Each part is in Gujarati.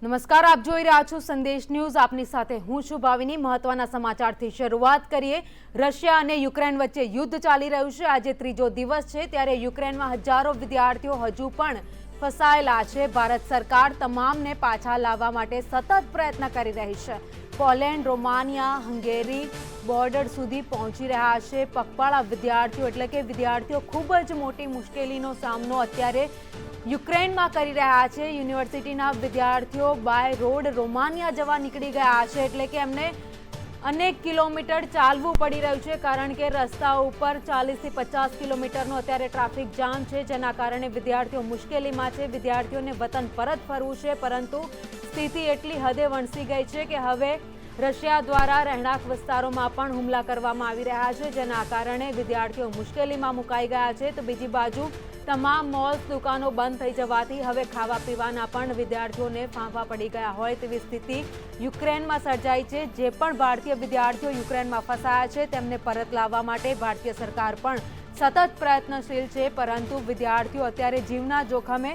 નમસ્કાર, આપ જોઈ રહ્યા છો સંદેશ ન્યૂઝ। આપની સાથે હું છું ભાવિની। મહત્વના સમાચારથી શરૂઆત કરીએ। રશિયા અને યુક્રેન વચ્ચે યુદ્ધ ચાલી રહ્યું છે। આજે ત્રીજો દિવસ છે, ત્યારે યુક્રેનમાં હજારો વિદ્યાર્થીઓ હજુ પણ ફસાયેલા છે। ભારત સરકાર તમામને પાછા લાવવા માટે સતત પ્રયત્ન કરી રહી છે। પોલેન્ડ, રોમાનિયા, હંગેરી બોર્ડર સુધી પહોંચી રહ્યા છે પગપાળા વિદ્યાર્થીઓ, એટલે કે વિદ્યાર્થીઓ ખૂબ જ મોટી મુશ્કેલીનો સામનો અત્યારે યુક્રેનમાં કરી રહ્યા છે। યુનિવર્સિટીના વિદ્યાર્થીઓ બાય રોડ રોમાનિયા જવા નીકળી ગયા છે, એટલે કે એમને અનેક કિલોમીટર ચાલવું પડી રહ્યું છે, કારણ કે રસ્તા ઉપર 40 થી 50 કિલોમીટરનો અત્યારે ટ્રાફિક જામ છે, જેના કારણે વિદ્યાર્થીઓ મુશ્કેલીમાં છે। વિદ્યાર્થીઓને વતન પરત ફરવું છે, પરંતુ સ્થિતિ એટલી હદે વણસી ગઈ છે કે હવે રશિયા દ્વારા રહેણાંક વિસ્તારોમાં પણ હુમલા કરવામાં આવી રહ્યા છે, જેના કારણે વિદ્યાર્થીઓ મુશ્કેલીમાં મુકાઈ ગયા છે। તો બીજી બાજુ તમામ મોલ્સ, દુકાનો બંધ થઈ જવાથી હવે ખાવા પીવાના પણ વિદ્યાર્થીઓને ફાંફા પડી ગયા હોય તેવી સ્થિતિ યુક્રેનમાં સર્જાઈ છે। જે પણ ભારતીય વિદ્યાર્થીઓ યુક્રેનમાં ફસાયા છે તેમને પરત લાવવા માટે ભારતીય સરકાર પણ સતત પ્રયત્નશીલ છે, પરંતુ વિદ્યાર્થીઓ અત્યારે જીવના જોખમે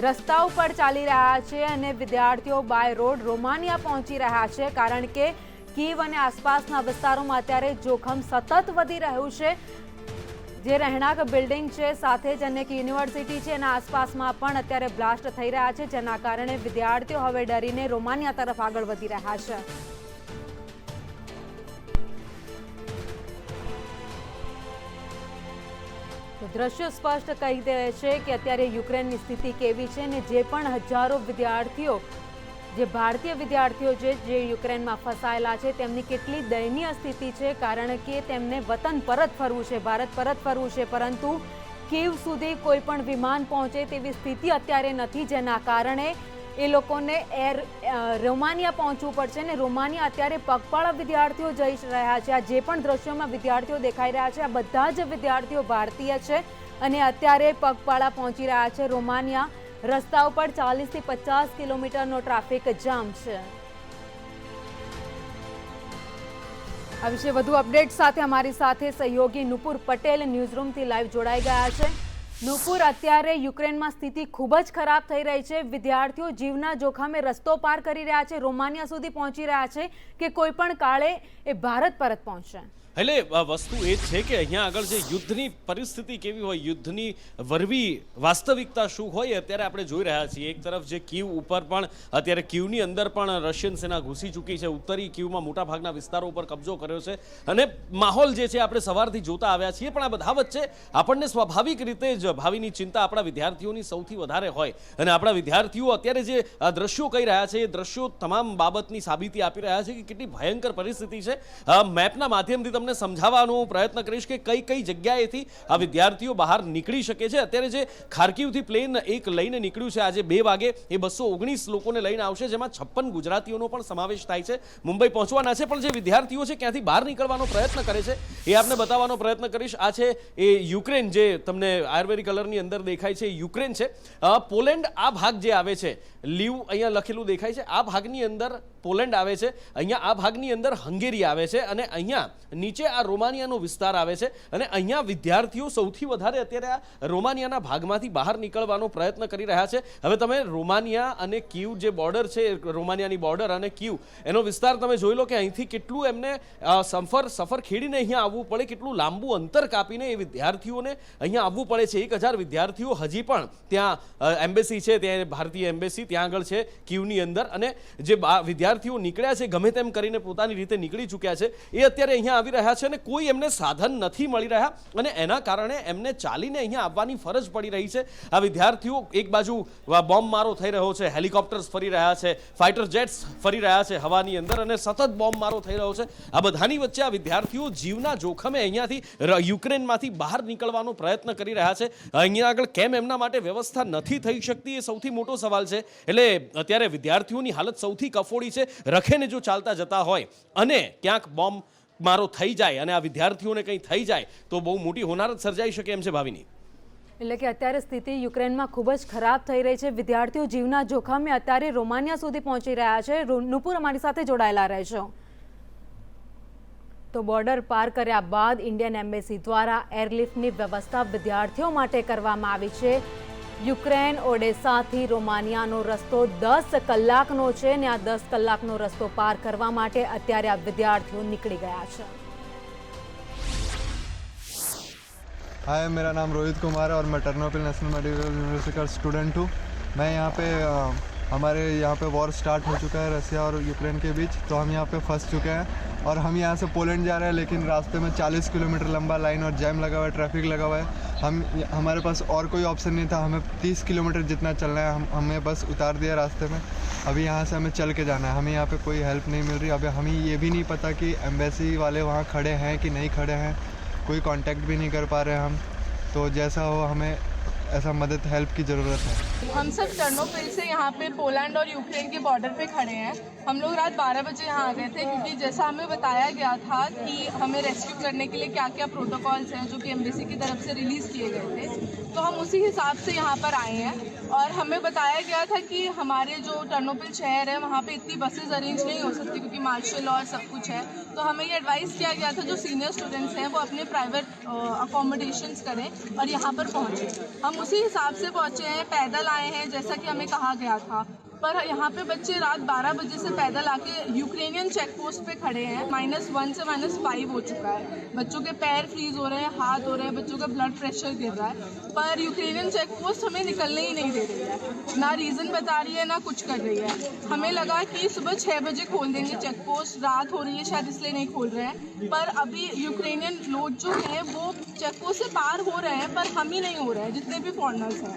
રસ્તાઓ પર ચાલી રહ્યા છે અને વિદ્યાર્થીઓ બાય રોડ રોમાનિયા પહોંચી રહ્યા છે, કારણ કે કીવ અને આસપાસના વિસ્તારોમાં અત્યારે જોખમ સતત વધી રહ્યું છે। જે રહેણાંક બિલ્ડિંગ છે, સાથે જ અનેક યુનિવર્સિટી છે, એના આસપાસમાં પણ અત્યારે બ્લાસ્ટ થઈ રહ્યા છે, જેના કારણે વિદ્યાર્થીઓ હવે ડરીને રોમાનિયા તરફ આગળ વધી રહ્યા છે। દ્રશ્યો સ્પષ્ટ કહી દે છે કે અત્યારે યુક્રેનની સ્થિતિ કેવી છે, અને જે પણ હજારો વિદ્યાર્થીઓ, જે ભારતીય વિદ્યાર્થીઓ છે જે યુક્રેનમાં ફસાયેલા છે, તેમની કેટલી દયનીય સ્થિતિ છે, કારણ કે તેમને વતન પરત ફરવું છે, ભારત પરત ફરવું છે, પરંતુ કીવ સુધી કોઈ પણ વિમાન પહોંચે તેવી સ્થિતિ અત્યારે નથી, જેના કારણે એ લોકોને રોમાનિયા પહોંચવું પડશે અને રોમાનિયા અત્યારે પગપાળા વિદ્યાર્થીઓ જઈ રહ્યા છે। આ જે પણ દ્રશ્યોમાં વિદ્યાર્થીઓ દેખાઈ રહ્યા છે, આ બધા જ વિદ્યાર્થીઓ ભારતીય છે અને અત્યારે પગપાળા પહોંચી રહ્યા છે રોમાનિયા। રસ્તા ઉપર 40 થી 50 કિલોમીટરનો ટ્રાફિક જામ છે। આ વિશે વધુ અપડેટ સાથે અમારી સાથે સહયોગી નુપુર પટેલ ન્યૂઝરૂમથી લાઈવ જોડાઈ ગયા છે। નુપુર, અત્યારે યુક્રેનમાં સ્થિતિ ખૂબ જ ખરાબ થઈ રહી છે। વિદ્યાર્થીઓ જીવના જોખમે રસ્તો પાર કરી રહ્યા છે, રોમાનિયા સુધી પહોંચી રહ્યા છે કે કોઈ પણ કાળે એ ભારત પરત પહોંચશે? એટલે વસ્તુ એ જ છે કે અહીંયા આગળ જે યુદ્ધની પરિસ્થિતિ કેવી હોય, યુદ્ધની વરવી વાસ્તવિકતા શું હોય, અત્યારે આપણે જોઈ રહ્યા છીએ। એક તરફ જે કીવ ઉપર પણ અત્યારે કીવની અંદર પણ રશિયન સેના ઘૂસી ચૂકી છે, ઉત્તરી કીવમાં મોટાભાગના વિસ્તારો ઉપર કબજો કર્યો છે અને માહોલ જે છે આપણે સવારથી જોતા આવ્યા છીએ। પણ આ બધા વચ્ચે આપણને સ્વાભાવિક રીતે જ ભાવિની ચિંતા આપણા વિદ્યાર્થીઓની સૌથી વધારે હોય, અને આપણા વિદ્યાર્થીઓ અત્યારે જે દ્રશ્યો કહી રહ્યા છે એ દ્રશ્યો તમામ બાબતની સાબિતી આપી રહ્યા છે કે કેટલી ભયંકર પરિસ્થિતિ છે। મેપના માધ્યમથી તમને સમજાવવાનો પ્રયત્ન કરીશ કે કઈ કઈ જગ્યાએથી આ વિદ્યાર્થીઓ બહાર નીકળી શકે છે। અત્યારે જે ખાર્કિવથી પ્લેન એક લઈને નીકળ્યું છે આજે 2 વાગે, એ 219 લોકોને લઈને આવશે, જેમાં 56 ગુજરાતીઓનો પણ સમાવેશ થાય છે। મુંબઈ પહોંચવાના છે, પણ જે વિદ્યાર્થીઓ છે ક્યાંથી બહાર નીકળવાનો પ્રયત્ન કરે છે એ આપને બતાવવાનો પ્રયત્ન કરીશ। આ છે એ યુક્રેન, જે તમને આયુર્વેદિક કલરની અંદર દેખાય છે, યુક્રેન છે। પોલેન્ડ આ ભાગ જે આવે છે, લીવ અહીંયા લખેલું દેખાય છે, આ ભાગની અંદર પોલેન્ડ આવે છે, અહીંયા આ ભાગની અંદર હંગેરી આવે છે, અને અહીંયા નીચે આ રોમાનિયાનો વિસ્તાર આવે છે, અને અહીંયા વિદ્યાર્થીઓ સૌથી વધારે અત્યારે આ રોમાનિયાના ભાગમાંથી બહાર નીકળવાનો પ્રયત્ન કરી રહ્યા છે। હવે તમે રોમાનિયા અને કીવ જે બોર્ડર છે, રોમાનિયાની બોર્ડર અને કીવ એનો વિસ્તાર તમે જોઈ લો કે અહીંથી કેટલું એમને સફર ખેડીને અહીંયા આવવું પડે, કેટલું લાંબુ અંતર કાપીને એ વિદ્યાર્થીઓને અહીંયા આવવું પડે છે। 1000 વિદ્યાર્થીઓ હજી પણ ત્યાં એમ્બેસી છે, ત્યાં ભારતીય એમ્બેસી ત્યાં આગળ છે કીવની અંદર, અને જે વિદ્યાર્થીઓ નીકળ્યા છે ગમે તેમ કરીને પોતાની રીતે નીકળી ચૂક્યા છે, એ અત્યારે અહીંયા આવી રહ્યા છે અને કોઈ એમને સાધન નથી મળી રહ્યા, અને એના કારણે એમને ચાલીને અહીંયા આવવાની ફરજ પડી રહી છે। આ વિદ્યાર્થીઓ એક બાજુ બોમ્બ મારો થઈ રહ્યો છે, હેલિકોપ્ટર્સ ફરી રહ્યા છે, ફાઇટર જેટ્સ ફરી રહ્યા છે હવાની અંદર, અને સતત બોમ્બ મારો થઈ રહ્યો છે। આ બધાની વચ્ચે આ વિદ્યાર્થીઓ જીવના જોખમે અહીંયાથી યુક્રેનમાંથી બહાર નીકળવાનો પ્રયત્ન કરી રહ્યા છે। અહીંયા આગળ કેમ એમના માટે વ્યવસ્થા નથી થઈ શકતી એ સૌથી મોટો સવાલ છે। એટલે અત્યારે વિદ્યાર્થીઓની હાલત સૌથી કફોડી છે। રખેને જો ચાલતા જતા હોય અને ક્યાંક બોમ્બ મારો થઈ જાય અને આ વિદ્યાર્થીઓને કંઈ થઈ જાય તો બહુ મોટી હોનારત સર્જાઈ શકે એમ છે ભાવિની। એટલે કે અત્યારે સ્થિતિ યુક્રેનમાં ખૂબ જ ખરાબ થઈ રહી છે। વિદ્યાર્થીઓ જીવના જોખમે અત્યારે રોમાનિયા સુધી પહોંચી રહ્યા છે। નુપુર, અમારી સાથે જોડાયેલા રહેશો। તો બોર્ડર પાર કર્યા બાદ ઇન્ડિયન એમ્બેસી દ્વારા એરલિફ્ટની વ્યવસ્થા વિદ્યાર્થીઓ માટે કરવામાં આવી છે। યુક્રેન ઓડેસાથી રોમાનિયાનો રસ્તો 10 કલાકનો છે અને આ 10 કલાકનો રસ્તો પાર કરવા માટે અત્યારે આ વિદ્યાર્થીઓ નીકળી ગયા છે. हाय, मेरा नाम रोहित कुमार है और मैं टर्नोपिल नेशनल मेडिकल यूनिवर्सिटी का स्टूडेंट हूँ. मैं यहाँ पे हमारे यहाँ पे वॉर स्टार्ट हो चुका है रसिया और यूक्रेन के बीच, तो हम यहाँ पे फंस चुके हैं और हम यहाँ से पोलैंड जा रहे हैं, लेकिन रास्ते में 40 किलोमीटर लंबा लाइन और जैम लगा हुआ है, ट्रैफिक लगा हुआ है. हमारे पास और कोई ऑप्शन नहीं था, हमें 30 किलोमीटर जितना चलना है, हमें बस उतार दिया रास्ते में. अभी यहाँ से हमें चल के जाना है, हमें यहाँ पे कोई हेल्प नहीं मिल रही. अभी हमें ये भी नहीं पता कि एम्बेसी वाले वहाँ खड़े हैं कि नहीं खड़े हैं, कोई कांटेक्ट भी नहीं कर पा रहे हम. तो जैसा हो हमें ऐसा मदद हेल्प की ज़रूरत है. हम सब टर्नोपिल से यहाँ पे पोलैंड और यूक्रेन के बॉर्डर पे खड़े हैं. हम लोग रात 12 बजे यहाँ आ गए थे, क्योंकि जैसा हमें बताया गया था कि हमें रेस्क्यू करने के लिए क्या क्या प्रोटोकॉल्स हैं जो कि एम्बेसी की तरफ से रिलीज़ किए गए थे, तो हम उसी हिसाब से यहाँ पर आए हैं. और हमें बताया गया था कि हमारे जो टर्नोपिल शहर है वहाँ पे इतनी बसेज अरेंज नहीं हो सकती, क्योंकि मार्शल लॉ सब कुछ है. तो हमें ये एडवाइस किया गया था जो सीनियर स्टूडेंट्स हैं वो अपने प्राइवेट अकोमोडेशंस करें और यहाँ पर पहुँचे. हम उसी हिसाब से पहुँचे हैं, पैदल आए हैं जैसा कि हमें कहा गया था. पर यहाँ पे बच्चे रात 12 बजे से पैदल आके यूक्रेनियन चेक पोस्ट पे खड़े हैं. -1 से -5 हो चुका है. बच्चों के पैर फ्रीज हो रहे हैं, हाथ हो रहे हैं, बच्चों का ब्लड प्रेशर गिर रहा है. पर यूक्रेनियन चेक पोस्ट हमें निकलने ही नहीं दे रही है, ना रीज़न बता रही है ना कुछ कर रही है. हमें लगा कि सुबह 6 बजे खोल देंगे चेक पोस्ट, रात हो रही है शायद इसलिए नहीं खोल रहे हैं. पर अभी यूक्रेनियन लोग जो हैं वो चेक पोस्ट से पार हो रहे हैं, पर हम ही नहीं हो रहे हैं, जितने भी फॉरेनर्स हैं.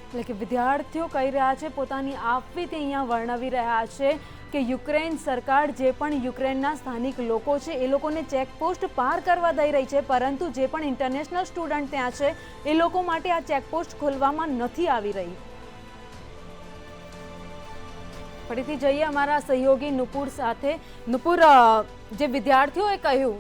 એટલે કે વિદ્યાર્થીઓ કહી રહ્યા છે, પોતાની આપવીતી અહીંયા વર્ણવી રહ્યા છે કે યુક્રેન સરકાર જે પણ યુક્રેનના સ્થાનિક લોકો છે એ લોકોને ચેકપોસ્ટ પાર કરવા દઈ રહી છે, પરંતુ જે પણ ઇન્ટરનેશનલ સ્ટુડન્ટ ત્યાં છે એ લોકો માટે આ ચેકપોસ્ટ ખોલવામાં નથી આવી રહી. ફરીથી જઈએ અમારા સહયોગી નુપુર સાથે. નુપુર, જે વિદ્યાર્થીઓએ કહ્યું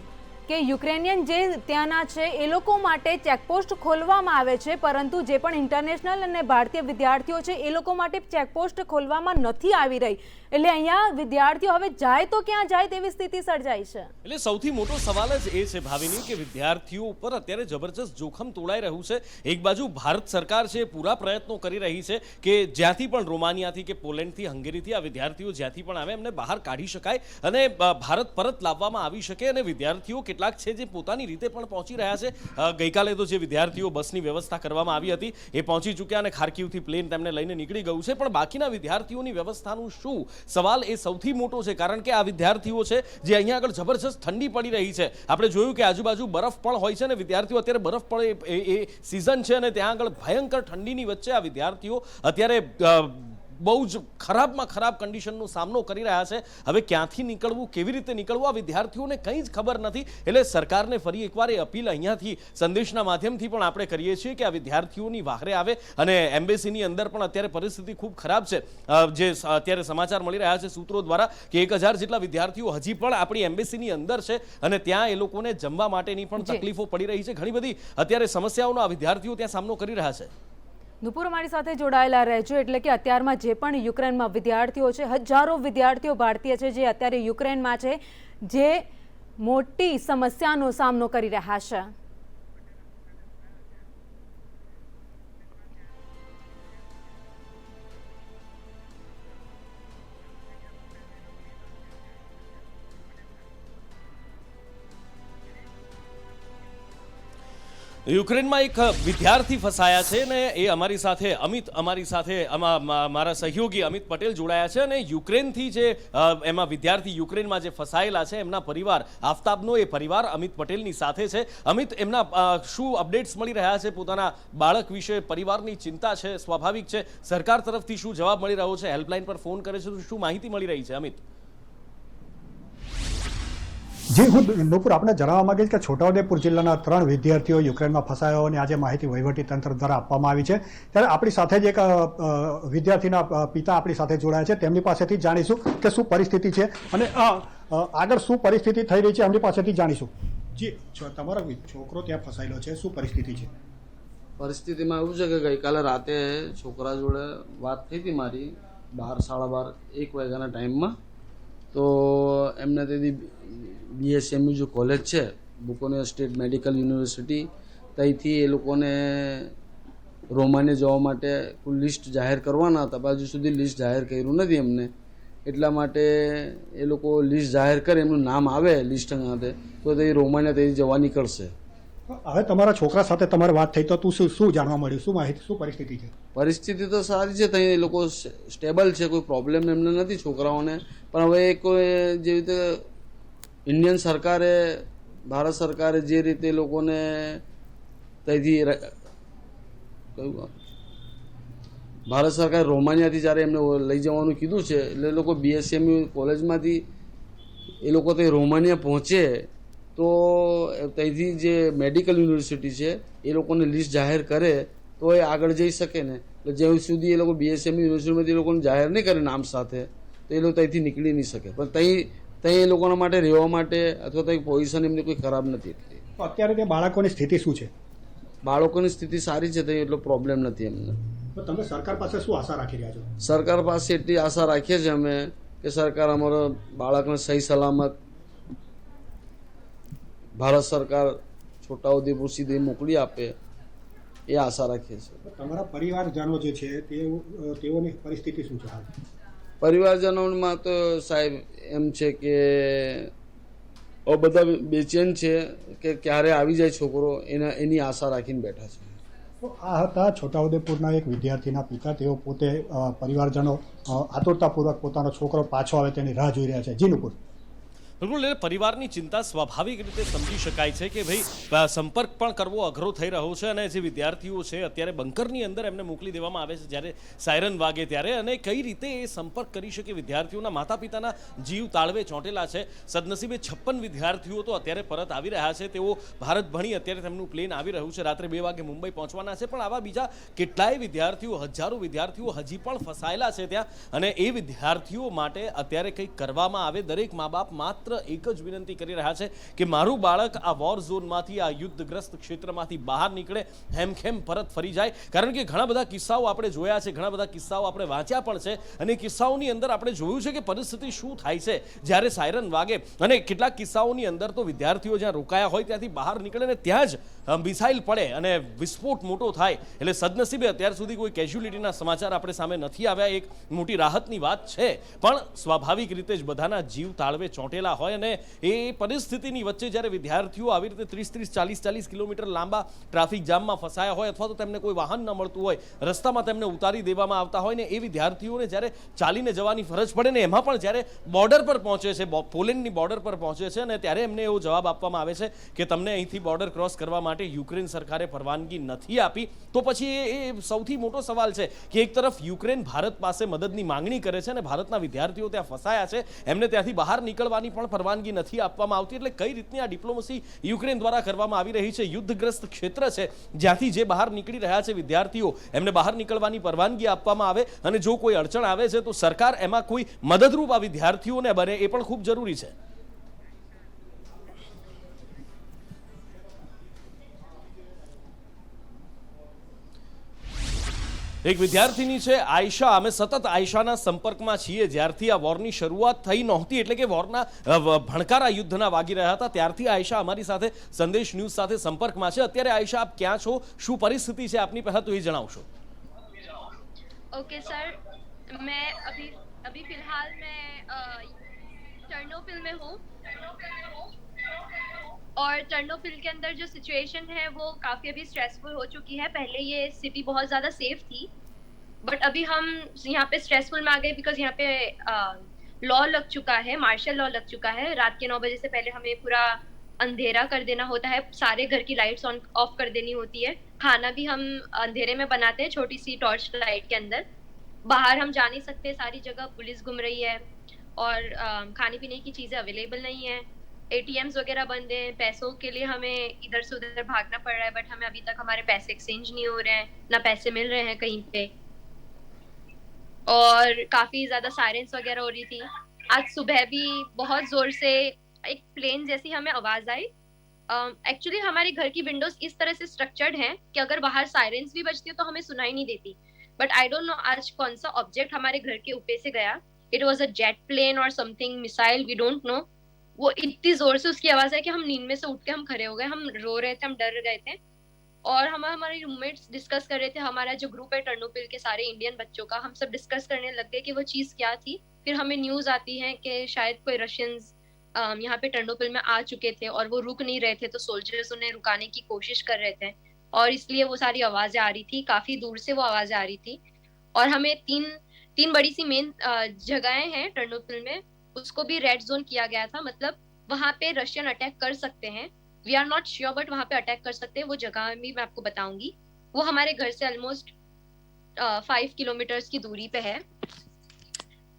કે યુક્રેનિયન જે ત્યાંના છે એ લોકો માટે ચેકપોસ્ટ ખોલવામાં આવે છે, પરંતુ જે પણ ઇન્ટરનેશનલ અને ભારતીય વિદ્યાર્થીઓ છે એ લોકો માટે ચેકપોસ્ટ ખોલવામાં નથી આવી રહી. એટલે અહીંયા વિદ્યાર્થીઓ હવે જાય તો ક્યાં જાય તેવી સ્થિતિ સર્જાઈ છે. એટલે સૌથી મોટો સવાલ જ એ છે ભાવિની કે વિદ્યાર્થીઓ ઉપર અત્યારે જબરજસ્ત જોખમ તોડાઈ રહ્યું છે. એક બાજુ ભારત સરકાર છે પૂરા પ્રયત્નો કરી રહી છે કે જ્યાંથી પણ રોમાનિયાથી કે પોલેન્ડથી, હંગેરીથી આ વિદ્યાર્થીઓ જ્યાંથી પણ આવે એમને બહાર કાઢી શકાય અને ભારત પરત લાવવામાં આવી શકે. અને વિદ્યાર્થીઓ કેટલાક છે જે પોતાની રીતે પણ પહોંચી રહ્યા છે. ગઈકાલે તો જે વિદ્યાર્થીઓ બસની વ્યવસ્થા કરવામાં આવી હતી એ પહોંચી ચૂક્યા અને ખાર્કિવથી પ્લેન તેમને લઈને નીકળી ગયું છે. પણ બાકીના વિદ્યાર્થીઓની વ્યવસ્થાનું શું? સવાલ એ સૌથી મોટો છે, કારણ કે આ વિદ્યાર્થીઓ છે જે અહીંયા આગળ જબરજસ્ત ઠંડી પડી રહી છે. આપણે જોયું કે આજુબાજુ બરફ પણ હોય છે અને વિદ્યાર્થીઓ અત્યારે બરફ પડે એ સિઝન છે અને ત્યાં આગળ ભયંકર ઠંડીની વચ્ચે આ વિદ્યાર્થીઓ અત્યારે બહુ જ ખરાબમાં ખરાબ કન્ડિશનનો સામનો કરી રહ્યા છે. હવે ક્યાંથી નીકળવું, કેવી રીતે નીકળવું, આ વિદ્યાર્થીઓને કંઈ જ ખબર નથી. એટલે સરકારને ફરી એકવાર એ અપીલ અહીંયાથી સંદેશના માધ્યમથી પણ આપણે કરીએ છીએ કે આ વિદ્યાર્થીઓની વાહરે આવે. અને એમ્બેસીની અંદર પણ અત્યારે પરિસ્થિતિ ખૂબ ખરાબ છે. જે અત્યારે સમાચાર મળી રહ્યા છે સૂત્રો દ્વારા કે 1000 જેટલા વિદ્યાર્થીઓ હજી પણ આપણી એમ્બેસીની અંદર છે અને ત્યાં એ લોકોને જમવા માટેની પણ તકલીફો પડી રહી છે. ઘણી બધી અત્યારે સમસ્યાઓનો આ વિદ્યાર્થીઓ ત્યાં સામનો કરી રહ્યા છે. નુપુર, અમારી સાથે જોડાયેલા રહેજો. એટલે કે અત્યારમાં જે પણ યુક્રેનમાં વિદ્યાર્થીઓ છે, હજારો વિદ્યાર્થીઓ ભારતીય છે જે અત્યારે યુક્રેનમાં છે, જે મોટી સમસ્યાનો સામનો કરી રહ્યા છે. યુક્રેનમાં એક વિદ્યાર્થી ફસાયા છે ને એ અમારી સાથે અમિત, અમારી સાથે મારા સહયોગી અમિત પટેલ જોડાયા છે. અને યુક્રેનથી જે એમાં વિદ્યાર્થી યુક્રેનમાં જે ફસાયેલા છે એમના પરિવાર, આફતાબનો એ પરિવાર અમિત પટેલની સાથે છે. અમિત, એમના શું અપડેટ્સ મળી રહ્યા છે પોતાના બાળક વિશે? પરિવારની ચિંતા છે, સ્વાભાવિક છે. સરકાર તરફથી શું જવાબ મળી રહ્યો છે? હેલ્પલાઇન પર ફોન કરે છે તો શું માહિતી મળી રહી છે? અમિત જી, હું નુપુર આપને જણાવવા માંગીશ કે છોટાઉદેપુર જિલ્લાના 3 વિદ્યાર્થીઓ યુક્રેનમાં ફસાયા હોવાની આજે માહિતી વહીવટી તંત્ર દ્વારા આપવામાં આવી છે. ત્યારે આપણી સાથે જ એક વિદ્યાર્થીના પિતા આપણી સાથે જોડાયા છે. તેમની પાસેથી જાણીશું કે શું પરિસ્થિતિ છે અને આગળ શું પરિસ્થિતિ થઈ રહી છે એમની પાસેથી જાણીશું. જી, તમારો છોકરો ત્યાં ફસાયેલો છે, શું પરિસ્થિતિ છે? પરિસ્થિતિમાં એવું છે કે ગઈકાલે રાતે છોકરા જોડે વાત થઈ હતી મારી 12, 1 વાગ્યાના ટાઈમમાં. તો એમને તેથી BSMU જે કોલેજ છે, બુકોનિયા સ્ટેટ મેડિકલ યુનિવર્સિટી, ત્યાંથી એ લોકોને રોમાનિયા જવા માટે કોઈ લિસ્ટ જાહેર કરવાના હતા, પણ હજુ સુધી લિસ્ટ જાહેર કર્યું નથી એમને. એટલા માટે એ લોકો લિસ્ટ જાહેર કરે, એમનું નામ આવે લિસ્ટ સાથે, તો તે રોમાનિયા ત્યાંથી જવા નીકળશે. હવે તમારા છોકરા સાથે તમારી વાત થઈ તો તું શું જાણવા મળ્યું, શું માહિતી, શું પરિસ્થિતિ છે? પરિસ્થિતિ તો સારી છે, ત્યાં એ લોકો સ્ટેબલ છે, કોઈ પ્રોબ્લેમ એમને નથી છોકરાઓને. પણ હવે કોઈ જેવી રીતે ઇન્ડિયન સરકારે, ભારત સરકારે જે રીતે લોકોને ત્યાંથી ભારત સરકારે રોમાનિયાથી જ્યારે એમને લઈ જવાનું કીધું છે, એટલે લોકો BSMU કોલેજમાંથી એ લોકો તે રોમાનિયા પહોંચે તો ત્યાંથી જે મેડિકલ યુનિવર્સિટી છે એ લોકોને લિસ્ટ જાહેર કરે તો એ આગળ જઈ શકે ને. એટલે જ્યાં સુધી એ લોકો BSMU યુનિવર્સિટીમાંથી એ લોકોને જાહેર નહીં કરે નામ સાથે, તો એ લોકો ત્યાંથી નીકળી નહીં શકે. પણ ત્યાં એ લોકોના માટે રહેવા માટે અથવા ત્યાં પોઝિશન એમની કોઈ ખરાબ નથી. એટલી તો અત્યારે તે બાળકોની સ્થિતિ શું છે? બાળકોની સ્થિતિ સારી છે, ત્યાં એટલો પ્રોબ્લેમ નથી એમને. તો તમે સરકાર પાસે શું આશા રાખી રહ્યા છો? સરકાર પાસે એટલી આશા રાખીએ છીએ અમે કે સરકાર અમારા બાળકને સહી સલામત ભારત સરકાર છોટાઉદેપુર સીધી મોકલી આપે એ આશા રાખીએ છીએ. તમારા પરિવારજનો જે છે તેઓની પરિસ્થિતિ શું છે હાલ? પરિવારજનોમાં તો સાહેબ એમ છે કે બધા બેચેન છે કે ક્યારે આવી જાય છોકરો, એની આશા રાખીને બેઠા છે. તો આ હતા છોટાઉદેપુરના એક વિદ્યાર્થીના પિતા. તેઓ પોતે પરિવારજનો આતુરતાપૂર્વક પોતાનો છોકરો પાછો આવે તેની રાહ જોઈ રહ્યા છે. જી નુપુર. બિલકુલ, એટલે પરિવારની ચિંતા સ્વાભાવિક રીતે સમજી શકાય છે કે ભાઈ સંપર્ક પણ કરવો અઘરો થઈ રહ્યો છે, અને જે વિદ્યાર્થીઓ છે અત્યારે બંકરની અંદર એમને મોકલી દેવામાં આવે છે જ્યારે સાયરન વાગે ત્યારે, અને કઈ રીતે એ સંપર્ક કરી શકે. વિદ્યાર્થીઓના માતા પિતાના જીવ તાળવે ચોંટેલા છે. સદનસીબે 56 વિદ્યાર્થીઓ તો અત્યારે પરત આવી રહ્યા છે. તેઓ ભારત ભણી અત્યારે તેમનું પ્લેન આવી રહ્યું છે, રાત્રે 2 વાગે મુંબઈ પહોંચવાના છે. પણ આવા બીજા કેટલાય વિદ્યાર્થીઓ, હજારો વિદ્યાર્થીઓ હજી પણ ફસાયેલા છે ત્યાં, અને એ વિદ્યાર્થીઓ માટે અત્યારે કંઈક કરવામાં આવે. દરેક મા બાપ માત્ર એક જ વિનંતી કરી રહ્યા છે કે મારું બાળક આ વોર ઝોનમાંથી, આ યુદ્ધગ્રસ્ત ક્ષેત્રમાંથી બહાર નીકળે, હેમખેમ પરત ફરી જાય. કારણ કે ઘણા બધા કિસ્સાઓ આપણે જોયા છે, ઘણા બધા કિસ્સાઓ આપણે વાંચ્યા પણ છે, અને કિસ્સાઓની અંદર આપણે જોયું છે કે પરિસ્થિતિ શું થાય છે જ્યારે સાયરન વાગે. અને કેટલાક કિસ્સાઓની અંદર તો વિદ્યાર્થીઓ જ્યાં રોકાયા હોય ત્યાંથી બહાર નીકળે ને ત્યાં જ મિસાઇલ પડે અને વિસ્ફોટ મોટો થાય. એટલે સદનસીબે અત્યાર સુધી કોઈ કેઝ્યુલિટીના સમાચાર આપણે સામે નથી આવ્યા. એક મોટી રાહતની વાત છે, પણ સ્વાભાવિક રીતે જ બધાના જીવ તાળવે ચોંટેલા હોય, અને એ પરિસ્થિતિની વચ્ચે જ્યારે વિદ્યાર્થીઓ આવી રીતે 30-40 કિલોમીટર લાંબા ટ્રાફિક જામમાં ફસાયા હોય, અથવા તો તેમને કોઈ વાહન ન મળતું હોય, રસ્તામાં તેમને ઉતારી દેવામાં આવતા હોય, ને એ વિદ્યાર્થીઓને જ્યારે ચાલીને જવાની ફરજ પડે ને એમાં પણ જ્યારે બોર્ડર પર પહોંચે છે, પોલેન્ડની બોર્ડર પર પહોંચે છે, અને ત્યારે એમને એવો જવાબ આપવામાં આવે છે કે તમને અહીંથી બોર્ડર ક્રોસ કરવા માટે યુક્રેન સરકારે પરવાનગી નથી આપી. તો પછી એ સૌથી મોટો સવાલ છે કે એક તરફ યુક્રેન ભારત પાસે મદદની માંગણી કરે છે, અને ભારતના વિદ્યાર્થીઓ ત્યાં ફસાયા છે, એમને ત્યાંથી બહાર નીકળવાની પણ પરવાનગી નથી આપવામાં આવતી. એટલે કઈ રીતની આ ડિપ્લોમસી યુક્રેન દ્વારા કરવામાં આવી રહી છે? યુદ્ધગ્રસ્ત ક્ષેત્ર છે જ્યાંથી જે બહાર નીકળી રહ્યા છે વિદ્યાર્થીઓ, એમને બહાર નીકળવાની પરવાનગી આપવામાં આવે, અને જો કોઈ અડચણ આવે છે તો સરકાર એમાં કોઈ મદદરૂપ આ વિદ્યાર્થીઓને બને, એ પણ ખૂબ જરૂરી છે. એક વિદ્યાર્થીની છે આયશા. અમે સતત આયશાના સંપર્કમાં છીએ જ્યારથી આ વોરની શરૂઆત થઈ નહોતી, એટલે કે વોરના ભણકારા યુદ્ધના વાગી રહ્યા હતા ત્યારથી આયશા અમારી સાથે સંદેશ ન્યૂઝ સાથે સંપર્કમાં છે. અત્યારે આયશા, આપ ક્યાં છો, શું પરિસ્થિતિ છે આપની, પહેલા તો એ જણાવશો. ओके सर, मैं अभी फिलहाल मैं टर्नोपिल में हूँ, और टर्नोपिल के अंदर जो सिचुएशन है वो काफ़ी अभी स्ट्रेसफुल हो चुकी है. पहले ये सिटी बहुत ज़्यादा सेफ थी, बट अभी हम यहाँ पे स्ट्रेसफुल में आ गए बिकॉज यहाँ पे लॉ लग चुका है, मार्शल लॉ लग चुका है. रात के 9 बजे से पहले हमें पूरा अंधेरा कर देना होता है, सारे घर की लाइट्स ऑन ऑफ कर देनी होती है. खाना भी हम अंधेरे में बनाते हैं, छोटी सी टॉर्च लाइट के अंदर. बाहर हम जा नहीं सकते, सारी जगह पुलिस घूम रही है, और खाने पीने की चीज़ें अवेलेबल नहीं है. ATMs वगैरह बंद हैं, पैसों के लिए हमें इधर से उधर भागना पड़ रहा है, बट हमें अभी तक हमारे पैसे एक्सचेंज नहीं हो रहे हैं, ना पैसे मिल रहे हैं कहीं पे, और काफ़ी ज़्यादा सायरेंस वगैरह हो रही थी. आज सुबह भी बहुत ज़ोर से एक प्लेन जैसी हमें आवाज़ आई. एक्चुअली हमारे घर की विंडोज इस तरह से स्ट्रक्चर्ड हैं कि अगर बाहर सायरेंस भी बजती है तो हमें सुनाई नहीं देती, बट आई डोंट नो आज कौन सा ऑब्जेक्ट हमारे घर के ऊपर से गया. It was a jet plane और something missile, we don't know. वो इतनी जोर से उसकी आवाज़ है कि हम नींद में से उठ के हम खड़े हो गए, हम रो रहे थे, हम डर गए थे. और हम हमारे रूममेट्स डिस्कस कर रहे थे, हमारा जो ग्रुप है टर्नोपिल के सारे इंडियन बच्चों का, हम सब डिस्कस करने लग गए कि वो चीज़ क्या थी। फिर हमें न्यूज़ आती है कि शायद कोई रशियंस यहाँ पे टर्नोपिल में आ चुके थे और वो रुक नहीं रहे थे, तो सोल्जर्स उन्हें रुकाने की कोशिश कर रहे थे और इसलिए वो सारी आवाज़ें आ रही थी, काफ़ी दूर से वो आवाज़ें आ रही थी। और हमें तीन बड़ी सी मेन जगहें हैं टर्नोपिल में, उसको भी रेड जोन किया गया था, मतलब वहाँ पे रशियन अटैक कर सकते हैं। We are not sure but वहाँ पे अटैक कर सकते हैं। वो जगह भी मैं आपको बताऊंगी। वो हमारे घर से ऑलमोस्ट 5 किलोमीटर्स की दूरी पे है।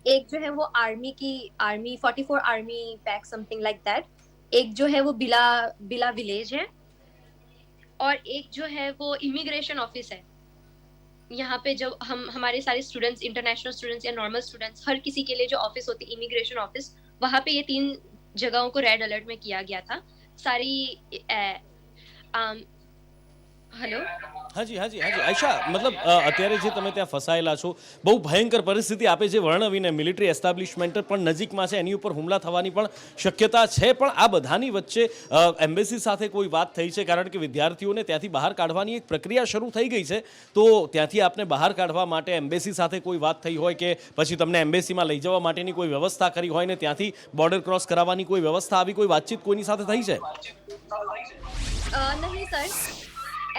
एक जो है वो army 44 army pack something like that, एक जो है वो बिला विलेज है और एक जो है वो इमिग्रेशन ऑफिस है। यहाँ पे जब हमारे सारे स्टूडेंट्स, इंटरनेशनल स्टूडेंट्स या नॉर्मल स्टूडेंट्स, हर किसी के लिए जो ऑफिस होती है इमिग्रेशन ऑफिस, वहाँ पे ये 3 जगहों को रेड अलर्ट में किया गया था। सारी हेलो હાજી આયશા, મતલબ અત્યારે જે તમે ત્યાં ફસાયેલા છો, બહુ ભયંકર પરિસ્થિતિ આપે જે વર્ણવીને મિલિટરી એસ્ટાબ્લિશમેન્ટ પણ નજીકમાં છે, એની ઉપર હુમલા થવાની પણ શક્યતા છે, પણ આ બધાની વચ્ચે એમ્બેસી સાથે કોઈ વાત થઈ છે? કારણ કે વિદ્યાર્થીઓને ત્યાંથી બહાર કાઢવાની એક પ્રક્રિયા શરૂ થઈ ગઈ છે, તો ત્યાંથી આપને બહાર કાઢવા માટે એમ્બેસી સાથે કોઈ વાત થઈ હોય કે પછી તમને એમ્બેસીમાં લઈ જવા માટેની કોઈ વ્યવસ્થા કરી હોય ને ત્યાંથી બોર્ડર ક્રોસ કરાવવાની કોઈ વ્યવસ્થા, આવી કોઈ વાતચીત કોઈની સાથે થઈ છે? नहीं सर,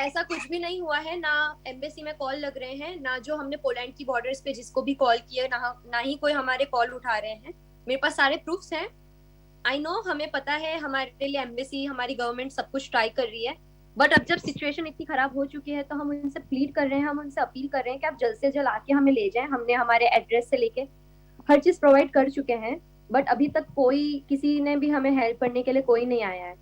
ऐसा कुछ भी नहीं हुआ है। ना एम्बेसी में कॉल लग रहे हैं, ना जो हमने पोलैंड की बॉर्डर्स पे जिसको भी कॉल किया, ना ही कोई हमारे कॉल उठा रहे हैं। मेरे पास सारे प्रूफ्स हैं। आई नो, हमें पता है, हमारे लिए एम्बेसी, हमारी गवर्नमेंट सब कुछ ट्राई कर रही है, बट अब जब सिचुएशन इतनी खराब हो चुकी है तो हम उनसे प्लीड कर रहे हैं, हम उनसे अपील कर रहे हैं कि आप जल्द से जल्द आके हमें ले जाएं। हमने हमारे एड्रेस से लेके हर चीज प्रोवाइड कर चुके हैं, बट अभी तक कोई, किसी ने भी हमें हेल्प करने के लिए कोई नहीं आया है।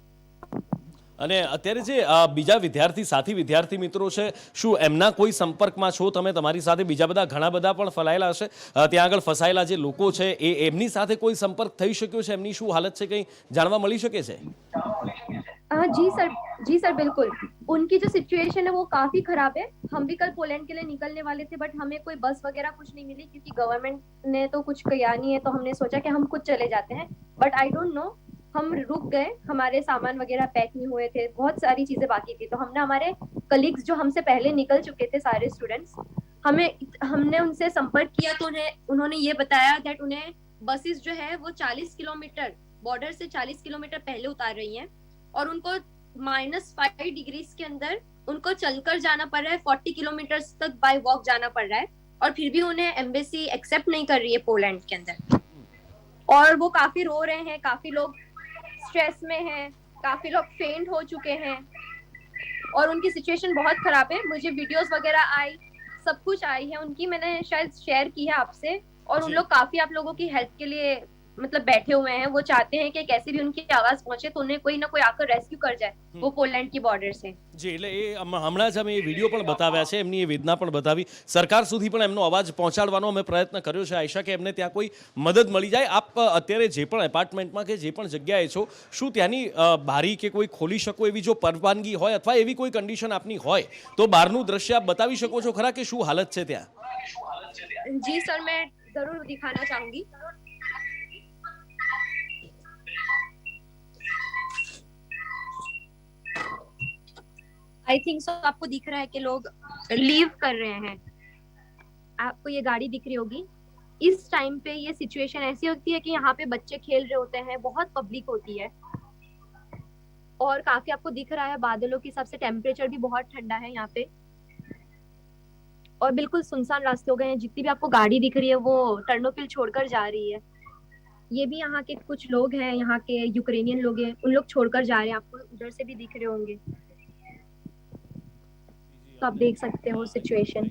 અને અત્યારે જે બીજા વિદ્યાર્થી, સાથી વિદ્યાર્થી મિત્રો છે, શું એમના કોઈ સંપર્કમાં છો તમે? તમારી સાથે બીજા બધા ઘણા બધા પણ ફસાયેલા હશે, ત્યાં આગળ ફસાયેલા જે લોકો છે એમની સાથે કોઈ સંપર્ક થઈ શક્યો છે? એમની શું હાલત છે, કંઈ જાણવા મળી શકે છે? जी सर बिल्कुल। उनकी जो सिचुएशन है वो काफी खराब है। हम भी कल पोलैंड के लिए निकलने वाले थे, बट हमें कोई बस वगैरह कुछ नहीं मिली क्योंकि गवर्नमेंट ने तो कुछ किया नहीं है, तो हमने सोचा कि हम खुद चले जाते हैं, बट आई डोंट नो, हम रुक गए, हमारे सामान वगैरह पैक नहीं हुए थे, बहुत सारी चीजें बाकी थी। तो हमने हमारे कलीग्स जो हमसे पहले निकल चुके थे, सारे स्टूडेंट्स, हमने उनसे संपर्क किया तो उन्होंने ये बताया दैट उन्हें बसेस जो है वो 40 किलोमीटर, बॉर्डर से 40 किलोमीटर पहले उतार रही हैं और उनको -5 डिग्रीज के अंदर उनको चलकर जाना पड़ रहा है, 40 किलोमीटर तक बाय वॉक जाना पड़ रहा है, और फिर भी उन्हें एम्बेसी एक्सेप्ट नहीं कर रही है पोलैंड के अंदर। और वो काफी रो रहे हैं, काफी लोग स्ट्रेस में हैं, काफी लोग फेंट हो चुके हैं और उनकी सिचुएशन बहुत खराब है। मुझे वीडियोस वगैरह आई, सब कुछ आई है उनकी, मैंने शायद शेयर की है आपसे, और उन लोग काफी आप लोगों की हेल्प के लिए मतलब बैठे हुए हैं। वो चाहते हैं कि कैसे भी उनकी आवाज पहुंचे तो उन्हें कोई ना कोई आकर रेस्क्यू कर जाए वो पोलैंड की बॉर्डर से। જી, એટલે એ હમણાં જ અમે એ વિડીયો પણ બતાવ્યા છે, એમની એ વેદના પણ બતાવી, સરકાર સુધી પણ એમનો અવાજ પહોંચાડવાનો અમે પ્રયત્ન કર્યો છે આયશા, કે એમને ત્યાં કોઈ મદદ મળી જાય। આપ અત્યારે જે પણ એપાર્ટમેન્ટમાં કે જે પણ જગ્યાએ છો, શું ત્યાંની બારી કે કોઈ ખોલી શકો એવી જો પરવાનગી હોય અથવા એવી કોઈ કન્ડિશન આપની હોય તો બહારનું દ્રશ્ય આપ બતાવી શકો છો ખરા કે શું હાલત છે ત્યાં? जी सर, मैं जरूर दिखाना चाहूंगी। आई थिंक सो आपको दिख रहा है कि लोग लीव कर रहे हैं। आपको ये गाड़ी दिख रही होगी। इस टाइम पे ये सिचुएशन ऐसी होती है कि यहाँ पे बच्चे खेल रहे होते हैं, बहुत पब्लिक होती है और काफी आपको दिख रहा है बादलों के हिसाब से टेम्परेचर भी बहुत ठंडा है यहाँ पे और बिल्कुल सुनसान रास्ते हो गए हैं। जितनी भी आपको गाड़ी दिख रही है वो टर्नोपिल छोड़कर जा रही है। ये भी यहाँ के कुछ लोग हैं, यहाँ के यूक्रेनियन लोग हैं, उन लोग छोड़कर जा रहे हैं। आपको उधर से भी दिख रहे होंगे, तो आप देख सकते हो सिचुएशन।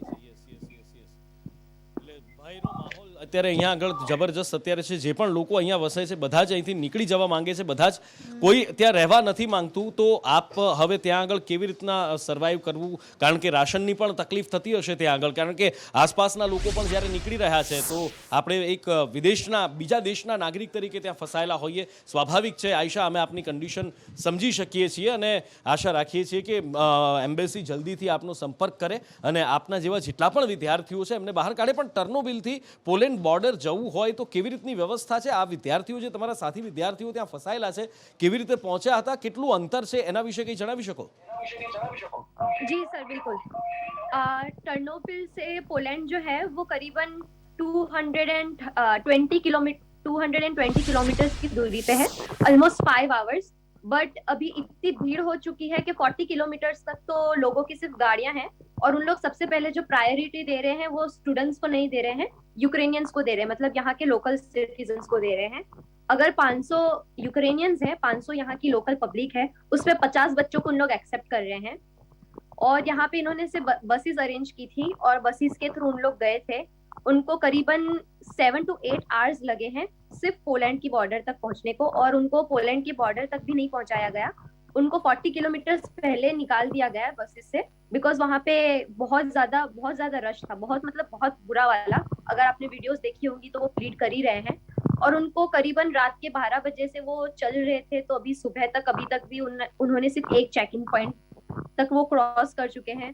ભયનો માહોલ અત્યારે અહીંયા આગળ જબરજસ્ત અત્યારે છે। જે પણ લોકો અહીંયા વસે છે બધા જ અહીંથી નીકળી જવા માંગે છે, બધા જ, કોઈ ત્યાં રહેવા નથી માંગતું। તો આપ હવે ત્યાં આગળ કેવી રીતના સર્વાઈવ કરવું? કારણ કે રાશનની પણ તકલીફ થતી હશે ત્યાં આગળ, કારણ કે આસપાસના લોકો પણ જ્યારે નીકળી રહ્યા છે તો આપણે એક વિદેશના, બીજા દેશના નાગરિક તરીકે ત્યાં ફસાયેલા હોઈએ, સ્વાભાવિક છે આયશા, અમે આપની કન્ડિશન સમજી શકીએ છીએ અને આશા રાખીએ છીએ કે એમ્બેસી જલ્દીથી આપનો સંપર્ક કરે અને આપના જેવા જેટલા પણ વિદ્યાર્થીઓ છે એમને બહાર કાઢે। પણ ટર્નોપિલથી પોલેન્ડ યુક્રેન બોર્ડર જવું હોય તો કેવી રીતની વ્યવસ્થા છે? આ વિદ્યાર્થીઓ જે તમારા સાથી વિદ્યાર્થીઓ ત્યાં ફસાયેલા છે કેવી રીતે પહોંચ્યા હતા, કેટલું અંતર છે, એના વિશે કંઈ જણાવી શકો? जी सर, बिल्कुल। टर्नोपिल से पोलैंड जो है वो करीबन 220 किलोमीटर की दूरी पे है, ऑलमोस्ट 5 आवर्स। बट अभी इतनी भीड़ हो चुकी है कि 40 किलोमीटर्स तक तो लोगों की सिर्फ गाड़ियां हैं, और उन लोग सबसे पहले जो प्रायोरिटी दे रहे हैं वो स्टूडेंट्स को नहीं दे रहे हैं, यूक्रेनियंस को दे रहे हैं, मतलब यहाँ के लोकल सिटीजन्स को दे रहे हैं। अगर 500 यूक्रेनियंस हैं, 500 यहाँ की लोकल पब्लिक है, उसमें 50 बच्चों को उन लोग एक्सेप्ट कर रहे हैं। और यहाँ पे इन्होंने से बसेस अरेंज की थी और बसेस के थ्रू उन लोग गए थे। उनको करीबन 7 to 8 आवर्स लगे हैं सिर्फ पोलैंड की बॉर्डर तक पहुंचने को, और उनको पोलैंड की बॉर्डर तक भी नहीं पहुंचाया गया। उनको 40 किलोमीटर पहले निकाल दिया गया है बसेस से, बिकॉज वहाँ पे बहुत ज्यादा रश था, बहुत बुरा वाला। अगर आपने वीडियोस देखी होंगी तो वो प्लीड कर ही रहे हैं। और उनको करीबन रात के 12 बजे से वो चल रहे थे, तो अभी सुबह तक अभी तक भी उन्होंने सिर्फ एक चेकिंग पॉइंट तक वो क्रॉस कर चुके हैं।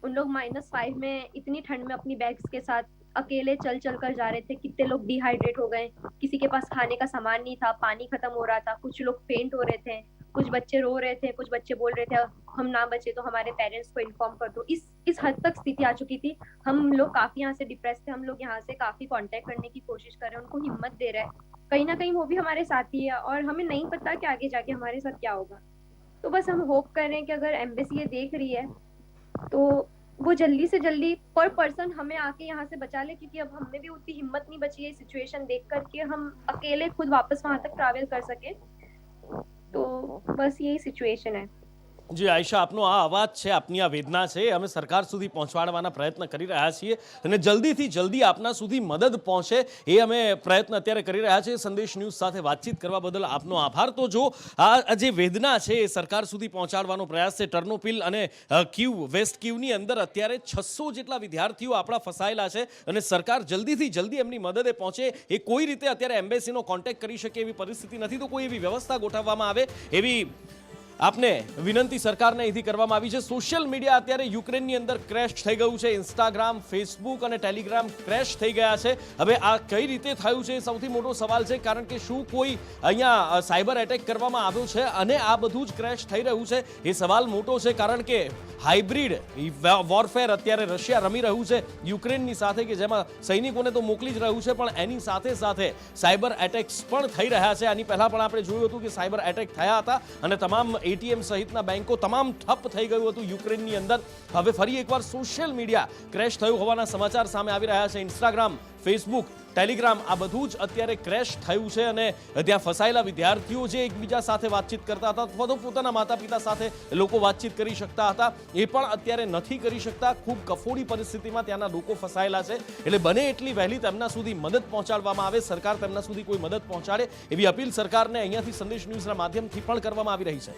उन लोग -5 में इतनी ठंड में अपनी बैग्स के साथ अकेले चल कर जा रहे थे। कितने लोग डिहाइड्रेट हो गए, किसी के पास खाने का सामान नहीं था, पानी खत्म हो रहा था, कुछ लोग फेंट हो रहे थे, कुछ बच्चे रो रहे थे, कुछ बच्चे बोल रहे थे हम ना बचे तो हमारे पेरेंट्स को इन्फॉर्म कर दो। इस हद तक स्थिति आ चुकी थी। हम लोग काफी यहाँ से डिप्रेस थे, हम लोग यहाँ से काफी कांटेक्ट करने की कोशिश कर रहे हैं, उनको हिम्मत दे रहे हैं। कहीं ना कहीं वो भी हमारे साथी है और हमें नहीं पता कि आगे जाके हमारे साथ क्या होगा। तो बस हम होप कर रहे हैं कि अगर एम्बेसी ये देख रही है तो वो जल्दी से जल्दी पर पर्सन हमें आके यहाँ से बचा ले, क्योंकि अब हमें भी उतनी हिम्मत नहीं बची है सिचुएशन देख कर के हम अकेले खुद वापस वहां तक ट्रैवल कर सके। तो बस यही सिचुएशन है। જી આયશા, આપનો આ અવાજ છે, આપની આ વેદના છે, અમે સરકાર સુધી પહોંચાડવાના પ્રયત્ન કરી રહ્યા છીએ અને જલ્દીથી જલ્દી આપના સુધી મદદ પહોંચે એ અમે પ્રયત્ન અત્યારે કરી રહ્યા છીએ। સંદેશ ન્યૂઝ સાથે વાતચીત કરવા બદલ આપનો આભાર। તો જો આ જે વેદના છે એ સરકાર સુધી પહોંચાડવાનો પ્રયાસ છે। ટર્નોપિલ અને ક્યુ, વેસ્ટ ક્યુની અંદર અત્યારે 600 જેટલા વિદ્યાર્થીઓ આપણા ફસાયેલા છે અને સરકાર જલ્દીથી જલ્દી એમની મદદે પહોંચે એ કોઈ રીતે અત્યારે એમ્બેસીનો કોન્ટેક્ટ કરી શકે એવી પરિસ્થિતિ નથી, તો કોઈ એવી વ્યવસ્થા ગોઠવવામાં આવે એવી આપને વિનંતી સરકારને અહીંથી કરવામાં આવી છે। સોશિયલ મીડિયા અત્યારે યુક્રેનની અંદર ક્રેશ થઈ ગયું છે। ઇન્સ્ટાગ્રામ, ફેસબુક અને ટેલિગ્રામ ક્રેશ થઈ ગયા છે। હવે આ કઈ રીતે થયું છે એ સૌથી મોટો સવાલ છે, કારણ કે શું કોઈ અહીંયા સાયબર એટેક કરવામાં આવ્યો છે અને આ બધું જ ક્રેશ થઈ રહ્યું છે એ સવાલ મોટો છે, કારણ કે હાઇબ્રિડ વોરફેર અત્યારે રશિયા રમી રહ્યું છે યુક્રેનની સાથે, કે જેમાં સૈનિકોને તો મોકલી જ રહ્યું છે પણ એની સાથે સાથે સાયબર એટેક્સ પણ થઈ રહ્યા છે। આની પહેલા પણ આપણે જોયું હતું કે સાયબર એટેક થયા હતા અને તમામ એટીએમ સહિતના બેંકો તમામ ઠપ થઈ ગયું હતું યુક્રેનની અંદર। હવે ફરી એકવાર સોશિયલ મીડિયા ક્રેશ થયું હોવાના સમાચાર સામે આવી રહ્યા છે। ઇન્સ્ટાગ્રામ, ફેસબુક, ટેલિગ્રામ આ બધું જ અત્યારે ક્રેશ થયું છે અને ત્યાં ફસાયેલા વિદ્યાર્થીઓ જે એકબીજા સાથે વાતચીત કરતા હતા અથવા તો પોતાના માતા પિતા સાથે લોકો વાતચીત કરી શકતા હતા એ પણ અત્યારે નથી કરી શકતા। ખૂબ કફોડી પરિસ્થિતિમાં ત્યાંના લોકો ફસાયેલા છે, એટલે બને એટલી વહેલી તેમના સુધી મદદ પહોંચાડવામાં આવે, સરકાર તેમના સુધી કોઈ મદદ પહોંચાડે એવી અપીલ સરકારને અહીંયાથી સંદેશ ન્યૂઝના માધ્યમથી પણ કરવામાં આવી રહી છે।